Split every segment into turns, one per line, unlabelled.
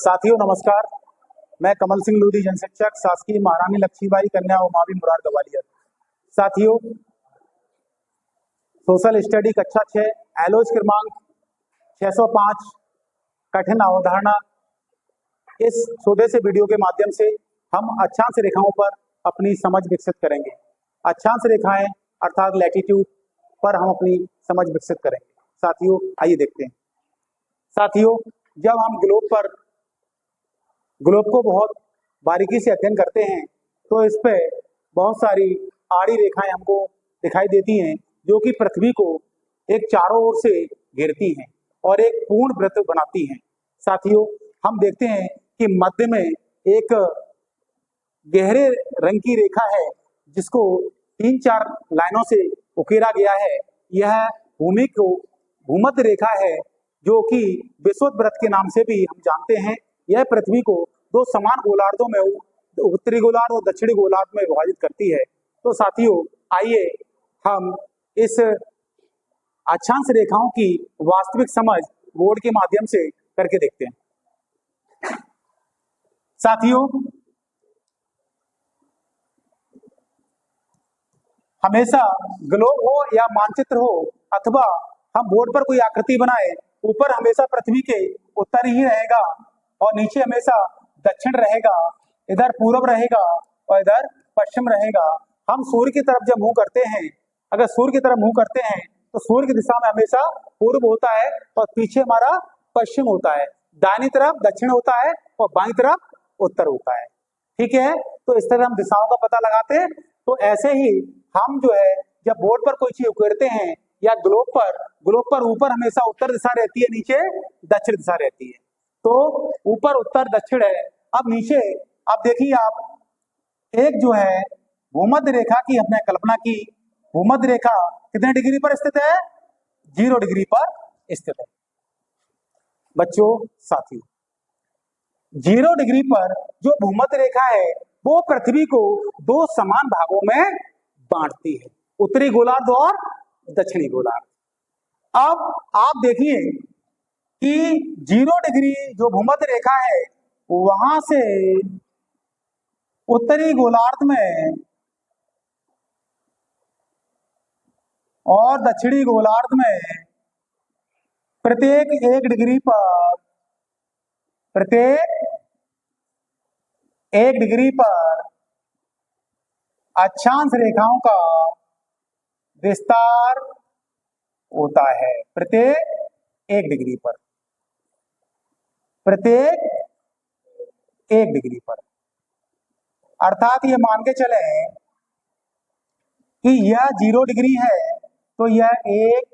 साथियों नमस्कार, मैं कमल सिंह लोधी, जनशिक्षक, शासकीय महारानी लक्ष्मीबाई कन्या उमावि मुरार ग्वालियर। साथियों, सोशल स्टडी कक्षा 6 एलओएस क्रमांक 605 कठिन अवधारणा, इस छोटे से वीडियो के माध्यम से हम अक्षांश रेखाओं पर अपनी समझ विकसित करेंगे। अक्षांश रेखाएं अर्थात लैटिट्यूड पर हम अपनी समझ विकसित करेंगे। साथियों आइए देखते हैं। साथियों, जब हम ग्लोब को बहुत बारीकी से अध्ययन करते हैं तो इस पे बहुत सारी आड़ी रेखाएं हमको दिखाई देती हैं जो कि पृथ्वी को एक चारों ओर से घेरती हैं और एक पूर्ण वृत्त बनाती हैं। साथियों, हम देखते हैं कि मध्य में एक गहरे रंग की रेखा है जिसको 3-4 लाइनों से उकेरा गया है। यह भूमि को भूमध्य रेखा है जो कि विषुवत वृत्त के नाम से भी हम जानते हैं। यह पृथ्वी को दो समान गोलार्धों में, उत्तरी गोलार्ध और दक्षिणी गोलार्ध में विभाजित करती है। तो साथियों आइए हम इस अक्षांश रेखाओं की वास्तविक समझ बोर्ड के माध्यम से करके देखते हैं। साथियों, हमेशा ग्लोब हो या मानचित्र हो अथवा हम बोर्ड पर कोई आकृति बनाए, ऊपर हमेशा पृथ्वी के उत्तर ही रहेगा और नीचे हमेशा दक्षिण रहेगा, इधर पूर्व रहेगा और इधर पश्चिम रहेगा। हम सूर्य की तरफ जब मुंह करते हैं, अगर सूर्य की तरफ मुंह करते हैं तो सूर्य की दिशा में हमेशा पूर्व होता है और पीछे हमारा पश्चिम होता है, दाहिनी तरफ दक्षिण होता है और बाईं तरफ उत्तर होता है। ठीक है, तो इस तरह हम दिशाओं का पता लगाते हैं। तो ऐसे ही हम जो है जब बोर्ड पर कोई चीज उकेरते हैं या ग्लोब पर ऊपर हमेशा उत्तर दिशा रहती है, नीचे दक्षिण दिशा रहती है। तो ऊपर उत्तर दक्षिण है। अब नीचे अब देखिए आप एक जो है भूमध्य रेखा की हमने कल्पना की। भूमध्य रेखा कितने डिग्री पर स्थित है? 0 डिग्री पर स्थित है। बच्चों साथियों, 0 डिग्री पर जो भूमध्य रेखा है वो पृथ्वी को दो समान भागों में बांटती है, उत्तरी गोलार्ध और दक्षिणी गोलार्ध। अब आप देखिए कि 0 डिग्री जो भूमध्य रेखा है वहां से उत्तरी गोलार्ध में और दक्षिणी गोलार्ध में प्रत्येक 1 डिग्री पर अक्षांश रेखाओं का विस्तार होता है। प्रत्येक 1 डिग्री पर, प्रत्येक 1 डिग्री पर, अर्थात ये मान के चले कि यह 0 डिग्री है तो यह 1,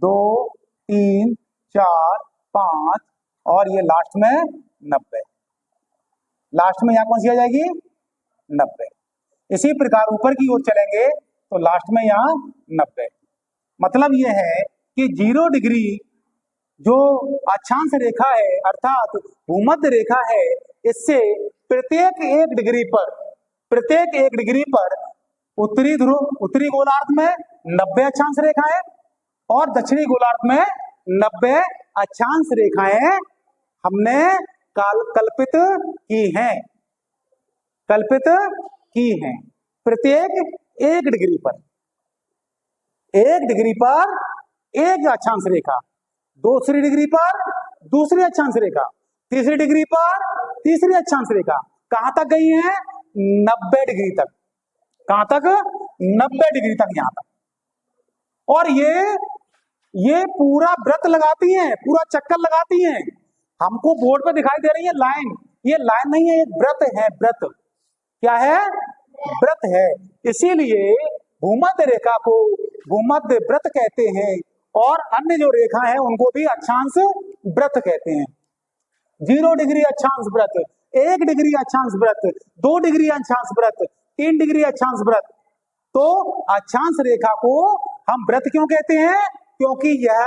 2, 3, 4, 5 और ये लास्ट में 90। लास्ट में यहां कौन सी आ जाएगी? 90। इसी प्रकार ऊपर की ओर चलेंगे तो लास्ट में यहां 90। मतलब यह है कि 0 डिग्री जो अक्षांश रेखा है अर्थात भूमध्य रेखा है, इससे प्रत्येक 1 डिग्री पर उत्तरी गोलार्ध में 90 अक्षांश रेखाएं और दक्षिणी गोलार्ध में 90 अक्षांश रेखाएं हमने कल्पित की हैं। प्रत्येक 1 डिग्री पर 1 डिग्री पर एक अक्षांश रेखा, दूसरी डिग्री पर दूसरी अक्षांश रेखा, तीसरी डिग्री पर तीसरी अक्षांश रेखा। कहां तक गई है? 90 डिग्री तक। कहां तक? 90 डिग्री तक, यहां तक। और ये पूरा वृत्त लगाती हैं, पूरा चक्कर लगाती हैं। हमको बोर्ड पे दिखाई दे रही है लाइन, ये लाइन नहीं है, एक वृत्त है। वृत्त क्या है? वृत्त है। इसीलिए भूमध्य रेखा को भूमध्य वृत्त कहते हैं और अन्य जो रेखा है उनको भी अक्षांश वृत्त कहते हैं। 0 डिग्री अक्षांश वृत्त, 1 डिग्री अक्षांश वृत्त, 2 डिग्री अक्षांश वृत्त, 3 डिग्री अक्षांश वृत्त। तो अक्षांश रेखा को हम वृत्त क्यों कहते हैं? क्योंकि यह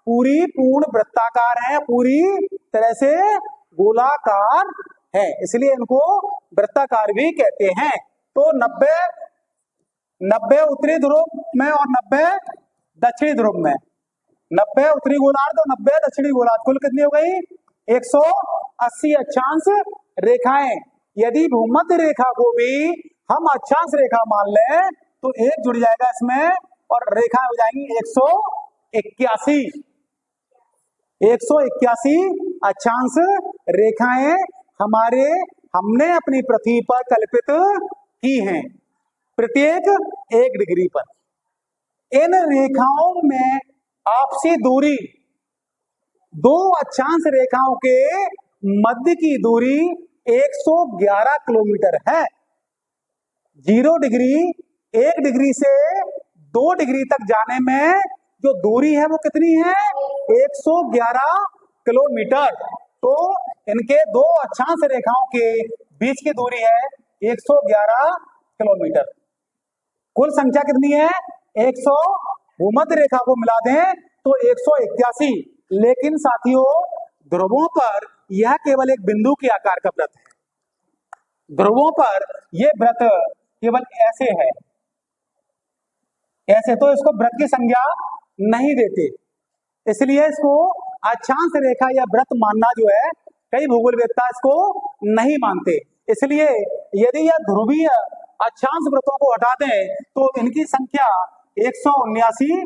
पूरी पूर्ण वृत्ताकार है, पूरी तरह से गोलाकार है, इसलिए इनको वृत्ताकार भी कहते हैं। तो 90 उत्तरी ध्रुव में और 90 दक्षिणी ध्रुव में, 90 उत्तरी गोलार्ध और 90 दक्षिणी गोलार्ध, कुल कितनी हो गई? 80 अक्षांश रेखाएं। यदि भूमध्य रेखा को भी हम अक्षांश रेखा मान लें तो एक जुड़ जाएगा इसमें और रेखाएं हो जाएंगी 181। 181 अक्षांश रेखाएं हमने अपनी पृथ्वी पर कल्पित की हैं, प्रत्येक 1 डिग्री पर। इन रेखाओं में आपसी दूरी, दो अक्षांश रेखाओं के मध्य की दूरी 111 किलोमीटर है। 0 डिग्री 1 डिग्री से 2 डिग्री तक जाने में जो दूरी है वो कितनी है? 111 किलोमीटर। तो इनके दो अक्षांश रेखाओं के बीच की दूरी है 111 किलोमीटर। कुल संख्या कितनी है? 100। भूमध्य रेखा को मिला दें तो 181। लेकिन साथियों, ध्रुवों पर यह केवल एक बिंदु के आकार का वृत्त है। ध्रुवों पर यह वृत्त केवल ऐसे है, ऐसे, तो इसको वृत्त की संज्ञा नहीं देते, इसलिए इसको अक्षांश रेखा या वृत्त मानना जो है, कई भूगोलवेत्ता इसको नहीं मानते। इसलिए यदि यह ध्रुवीय अक्षांश वृत्तों को हटा दें तो इनकी संख्या 179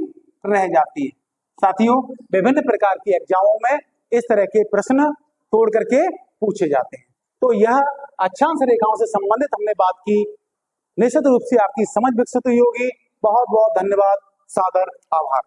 रह जाती है। साथियों, विभिन्न प्रकार की एग्जामों में इस तरह के प्रश्न तोड़ करके पूछे जाते हैं। तो यह अक्षांश रेखाओं से संबंधित हमने बात की। निश्चित रूप से आपकी समझ विकसित हुई होगी। बहुत बहुत धन्यवाद, सादर आभार।